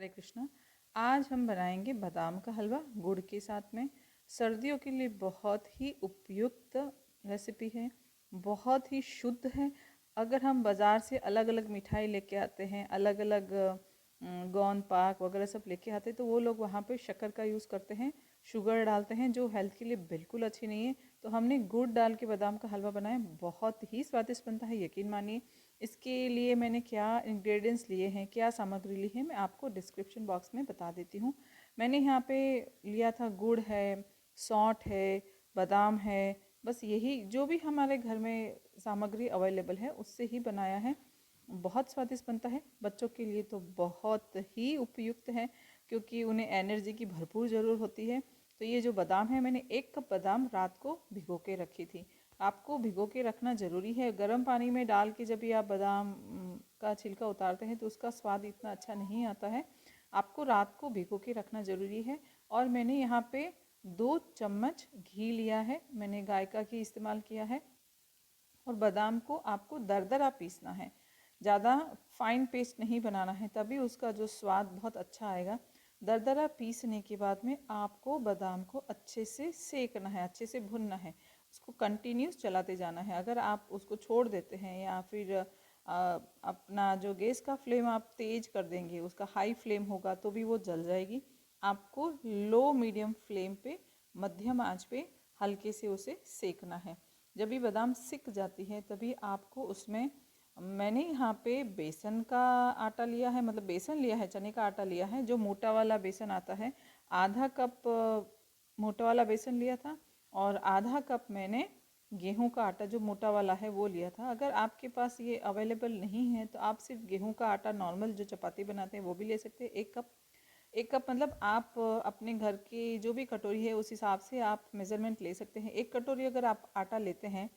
हरे कृष्णा। आज हम बनाएंगे बादाम का हलवा गुड़ के साथ में। सर्दियों के लिए बहुत ही उपयुक्त रेसिपी है, बहुत ही शुद्ध है। अगर हम बाज़ार से अलग अलग मिठाई लेके आते हैं, अलग अलग गोंद पाक वगैरह सब लेके आते हैं, तो वो लोग वहाँ पे शक्कर का यूज़ करते हैं, शुगर डालते हैं, जो हेल्थ के लिए बिल्कुल अच्छी नहीं है। तो हमने गुड़ डाल के बादाम का हलवा बनाया, बहुत ही स्वादिष्ट बनता है, यकीन मानिए। इसके लिए मैंने क्या इंग्रेडिएंट्स लिए हैं, क्या सामग्री ली है, मैं आपको डिस्क्रिप्शन बॉक्स में बता देती हूँ। मैंने यहाँ पे लिया था गुड़ है, सौंठ है, बादाम है। बस यही जो भी हमारे घर में सामग्री अवेलेबल है उससे ही बनाया है। बहुत स्वादिष्ट बनता है, बच्चों के लिए तो बहुत ही उपयुक्त है क्योंकि उन्हें एनर्जी की भरपूर ज़रूरत होती है। तो ये जो बादाम है, मैंने 1 कप बादाम रात को भिगो के रखी थी। आपको भिगो के रखना ज़रूरी है। गर्म पानी में डाल के जब भी आप बादाम का छिलका उतारते हैं तो उसका स्वाद इतना अच्छा नहीं आता है। आपको रात को भिगो के रखना ज़रूरी है। और मैंने यहाँ पे 2 चम्मच घी लिया है, मैंने गाय का घी इस्तेमाल किया है। और बादाम को आपको दरदरा पीसना है, ज़्यादा फाइन पेस्ट नहीं बनाना है, तभी उसका जो स्वाद बहुत अच्छा आएगा। दरदरा पीसने के बाद में आपको बादाम को अच्छे से सेकना है, अच्छे से भुनना है, उसको कंटिन्यूस चलाते जाना है। अगर आप उसको छोड़ देते हैं या फिर अपना जो गैस का फ्लेम आप तेज कर देंगे, उसका हाई फ्लेम होगा तो भी वो जल जाएगी। आपको लो मीडियम फ्लेम पे, मध्यम आंच पे हल्के से उसे सेकना है। जब भी बादाम सिक जाती है तभी आपको उसमें, मैंने यहाँ पे बेसन का आटा लिया है, मतलब बेसन लिया है, चने का आटा लिया है, जो मोटा वाला बेसन आता है। आधा कप मोटा वाला बेसन लिया था और आधा कप मैंने गेहूं का आटा जो मोटा वाला है वो लिया था। अगर आपके पास ये अवेलेबल नहीं है तो आप सिर्फ गेहूं का आटा नॉर्मल जो चपाती बनाते हैं वो भी ले सकते हैं। 1 कप, 1 कप मतलब आप अपने घर की जो भी कटोरी है उस हिसाब से आप मेज़रमेंट ले सकते हैं। 1 कटोरी अगर आप आटा लेते हैं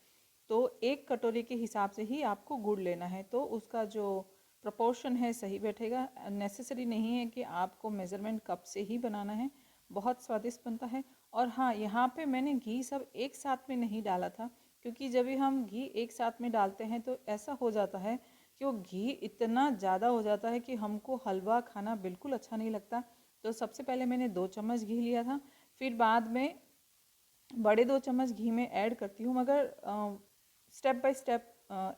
तो 1 कटोरी के हिसाब से ही आपको गुड़ लेना है, तो उसका जो प्रोपोर्शन है सही बैठेगा। नेसेसरी नहीं है कि आपको मेज़रमेंट कप से ही बनाना है। बहुत स्वादिष्ट बनता है। और हाँ, यहाँ पे मैंने घी सब एक साथ में नहीं डाला था, क्योंकि जब भी हम घी एक साथ में डालते हैं तो ऐसा हो जाता है कि वो घी इतना ज़्यादा हो जाता है कि हमको हलवा खाना बिल्कुल अच्छा नहीं लगता। तो सबसे पहले मैंने 2 चम्मच घी लिया था, फिर बाद में बड़े 2 चम्मच घी में ऐड करती हूँ, मगर स्टेप बाय स्टेप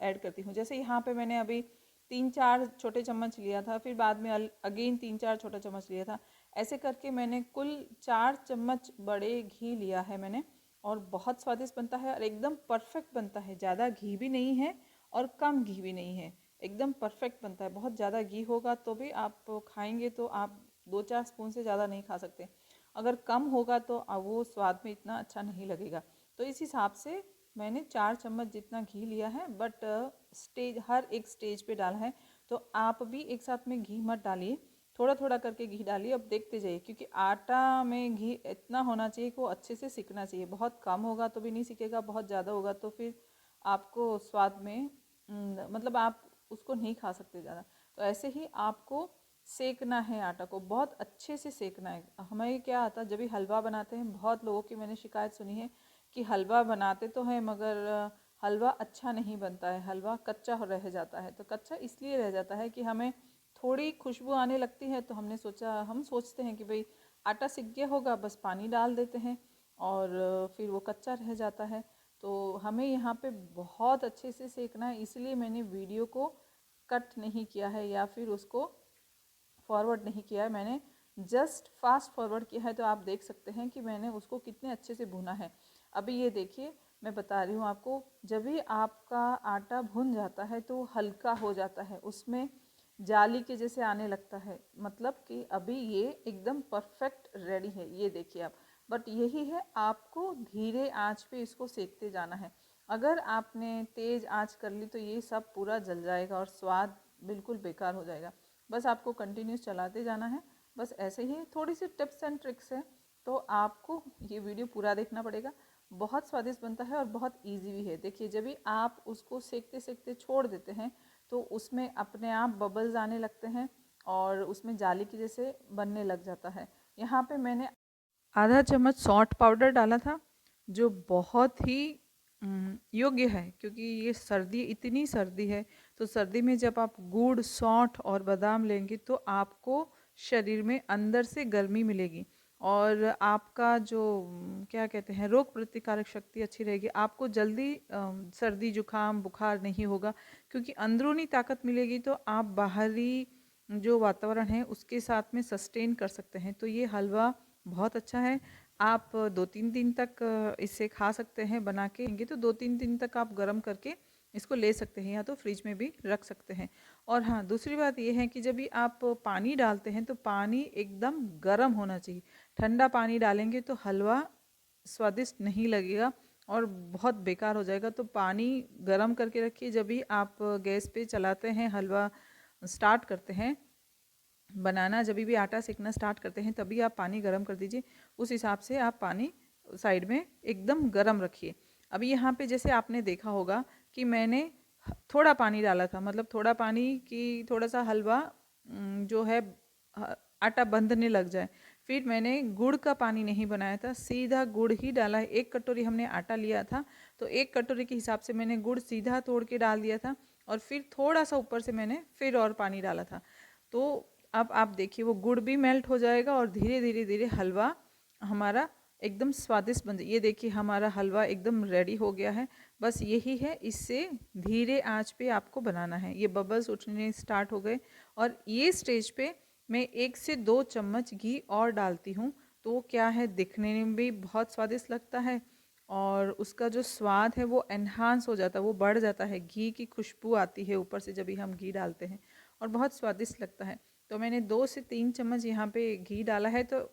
ऐड करती हूँ। जैसे यहाँ पे मैंने अभी 3-4 छोटे चम्मच लिया था, फिर बाद में अगेन 3-4 छोटा चम्मच लिया था। ऐसे करके मैंने कुल 4 चम्मच बड़े घी लिया है मैंने। और बहुत स्वादिष्ट बनता है और एकदम परफेक्ट बनता है, ज़्यादा घी भी नहीं है और कम घी भी नहीं है, एकदम परफेक्ट बनता है। बहुत ज़्यादा घी होगा तो भी आप खाएंगे तो आप 2-4 स्पून से ज़्यादा नहीं खा सकते, अगर कम होगा तो वो स्वाद में इतना अच्छा नहीं लगेगा। तो इस हिसाब से मैंने 4 चम्मच जितना घी लिया है, बट स्टेज हर एक स्टेज पे डाला है। तो आप भी एक साथ में घी मत डालिए, थोड़ा थोड़ा करके घी डालिए। अब देखते जाइए, क्योंकि आटा में घी इतना होना चाहिए कि वो अच्छे से सिकना चाहिए। बहुत कम होगा तो भी नहीं सिकेगा, बहुत ज़्यादा होगा तो फिर आपको स्वाद में मतलब आप उसको नहीं खा सकते ज़्यादा। तो ऐसे ही आपको सेकना है, आटा को बहुत अच्छे से सेकना है। हमें क्या आता है, जब भी हलवा बनाते हैं, बहुत लोगों की मैंने शिकायत सुनी है कि हलवा बनाते तो हैं मगर हलवा अच्छा नहीं बनता है, हलवा कच्चा रह जाता है। तो कच्चा इसलिए रह जाता है कि हमें थोड़ी खुशबू आने लगती है तो हम सोचते हैं कि भाई आटा सिक गया होगा, बस पानी डाल देते हैं और फिर वो कच्चा रह जाता है। तो हमें यहाँ पे बहुत अच्छे से सेकना है, इसलिए मैंने वीडियो को कट नहीं किया है या फिर उसको फॉरवर्ड नहीं किया है, मैंने जस्ट फास्ट फॉरवर्ड किया है। तो आप देख सकते हैं कि मैंने उसको कितने अच्छे से भुना है। अभी ये देखिए, मैं बता रही हूँ आपको, जब भी आपका आटा भुन जाता है तो हल्का हो जाता है, उसमें जाली के जैसे आने लगता है, मतलब कि अभी ये एकदम परफेक्ट रेडी है। ये देखिए आप, बट यही है, आपको धीरे आंच पे इसको सेकते जाना है। अगर आपने तेज़ आंच कर ली तो ये सब पूरा जल जाएगा और स्वाद बिल्कुल बेकार हो जाएगा। बस आपको कंटिन्यूस चलाते जाना है। बस ऐसे ही थोड़ी सी टिप्स एंड ट्रिक्स है, तो आपको ये वीडियो पूरा देखना पड़ेगा। बहुत स्वादिष्ट बनता है और बहुत इजी भी है। देखिए, जब भी आप उसको सेकते सेकते छोड़ देते हैं तो उसमें अपने आप बबल्स आने लगते हैं और उसमें जाली की जैसे बनने लग जाता है। यहाँ पे मैंने आधा चम्मच सौंठ पाउडर डाला था, जो बहुत ही योग्य है, क्योंकि ये सर्दी, इतनी सर्दी है, तो सर्दी में जब आप गुड़, सौंठ और बादाम लेंगे तो आपको शरीर में अंदर से गर्मी मिलेगी और आपका जो क्या कहते हैं रोग प्रतिकारक शक्ति अच्छी रहेगी। आपको जल्दी सर्दी जुकाम बुखार नहीं होगा, क्योंकि अंदरूनी ताकत मिलेगी तो आप बाहरी जो वातावरण है उसके साथ में सस्टेन कर सकते हैं। तो ये हलवा बहुत अच्छा है। आप 2-3 दिन तक इसे खा सकते हैं बना के, तो 2-3 दिन तक आप गर्म करके इसको ले सकते हैं या तो फ्रिज में भी रख सकते हैं। और हाँ, दूसरी बात ये है कि जब भी आप पानी डालते हैं तो पानी एकदम गर्म होना चाहिए। ठंडा पानी डालेंगे तो हलवा स्वादिष्ट नहीं लगेगा और बहुत बेकार हो जाएगा। तो पानी गर्म करके रखिए। जब भी आप गैस पे चलाते हैं, हलवा स्टार्ट करते हैं बनाना, जब भी आटा सेकना स्टार्ट करते हैं तभी आप पानी गर्म कर दीजिए। उस हिसाब से आप पानी साइड में एकदम गर्म रखिए। अभी यहाँ पे जैसे आपने देखा होगा कि मैंने थोड़ा पानी डाला था, मतलब थोड़ा पानी कि थोड़ा सा हलवा जो है आटा बंधने लग जाए। फिर मैंने गुड़ का पानी नहीं बनाया था, सीधा गुड़ ही डाला है। 1 कटोरी हमने आटा लिया था तो 1 कटोरी के हिसाब से मैंने गुड़ सीधा तोड़ के डाल दिया था और फिर थोड़ा सा ऊपर से मैंने फिर और पानी डाला था। तो अब आप देखिए वो गुड़ भी मेल्ट हो जाएगा और धीरे धीरे धीरे हलवा हमारा एकदम स्वादिष्ट बन जाए। ये देखिए हमारा हलवा एकदम रेडी हो गया है। बस यही है, इससे धीरे आंच पे आपको बनाना है। ये बबल्स उठने स्टार्ट हो गए और ये स्टेज पे मैं 1 से 2 चम्मच घी और डालती हूँ। तो क्या है, दिखने में भी बहुत स्वादिष्ट लगता है और उसका जो स्वाद है वो एनहांस हो जाता है, वो बढ़ जाता है। घी की खुशबू आती है ऊपर से जब भी हम घी डालते हैं और बहुत स्वादिष्ट लगता है। तो मैंने 2 से 3 चम्मच यहाँ पे घी डाला है। तो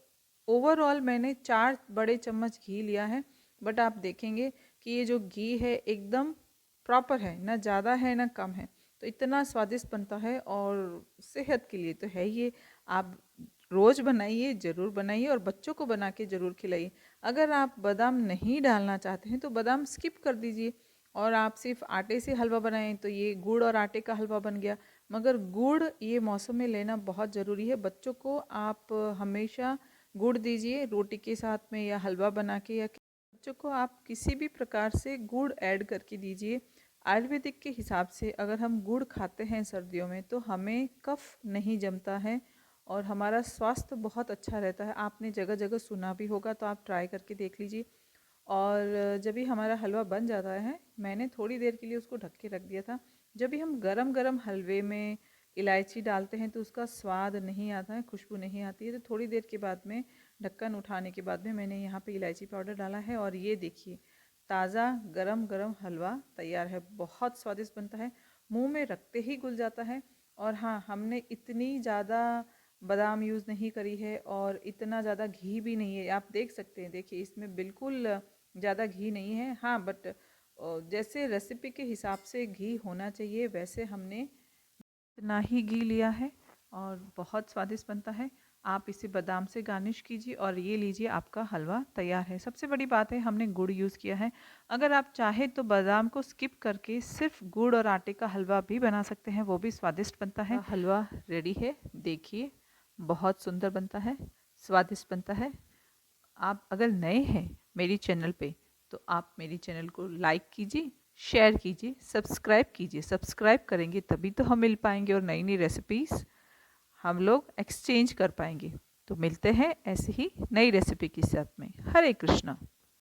ओवरऑल मैंने 4 बड़े चम्मच घी लिया है। बट आप देखेंगे कि ये जो घी है एकदम प्रॉपर है, ना ज़्यादा है ना कम है। तो इतना स्वादिष्ट बनता है और सेहत के लिए तो है ये। आप रोज़ बनाइए, ज़रूर बनाइए और बच्चों को बना के ज़रूर खिलाइए। अगर आप बादाम नहीं डालना चाहते हैं तो बादाम स्किप कर दीजिए और आप सिर्फ आटे से हलवा बनाएं तो ये गुड़ और आटे का हलवा बन गया। मगर गुड़ ये मौसम में लेना बहुत ज़रूरी है। बच्चों को आप हमेशा गुड़ दीजिए रोटी के साथ में या हलवा बना के, या बच्चों को आप किसी भी प्रकार से गुड़ ऐड करके दीजिए। आयुर्वेदिक के हिसाब से अगर हम गुड़ खाते हैं सर्दियों में तो हमें कफ नहीं जमता है और हमारा स्वास्थ्य बहुत अच्छा रहता है। आपने जगह जगह सुना भी होगा, तो आप ट्राई करके देख लीजिए। और जब भी हमारा हलवा बन जाता है, मैंने थोड़ी देर के लिए उसको ढक के रख दिया था। जब भी हम गरम गरम हलवे में इलायची डालते हैं तो उसका स्वाद नहीं आता है, खुशबू नहीं आती है। तो थोड़ी देर के बाद में ढक्कन उठाने के बाद में मैंने यहाँ पे इलायची पाउडर डाला है और ये देखिए ताज़ा गरम गरम हलवा तैयार है। बहुत स्वादिष्ट बनता है, मुंह में रखते ही घुल जाता है। और हाँ, हमने इतनी ज़्यादा बादाम यूज़ नहीं करी है और इतना ज़्यादा घी भी नहीं है। आप देख सकते हैं, देखिए इसमें बिल्कुल ज़्यादा घी नहीं है। हाँ, बट जैसे रेसिपी के हिसाब से घी होना चाहिए वैसे हमने इतना ही घी लिया है और बहुत स्वादिष्ट बनता है। आप इसे बादाम से गार्निश कीजिए और ये लीजिए आपका हलवा तैयार है। सबसे बड़ी बात है हमने गुड़ यूज़ किया है। अगर आप चाहे तो बादाम को स्किप करके सिर्फ गुड़ और आटे का हलवा भी बना सकते हैं, वो भी स्वादिष्ट बनता है। हलवा रेडी है, देखिए बहुत सुंदर बनता है, स्वादिष्ट बनता है। आप अगर नए हैं मेरी चैनल पे तो आप मेरी चैनल को लाइक कीजिए, शेयर कीजिए, सब्सक्राइब कीजिए। सब्सक्राइब करेंगे तभी तो हम मिल पाएंगे और नई नई रेसिपीज़ हम लोग एक्सचेंज कर पाएंगे। तो मिलते हैं ऐसे ही नई रेसिपी के साथ में। हरे कृष्णा।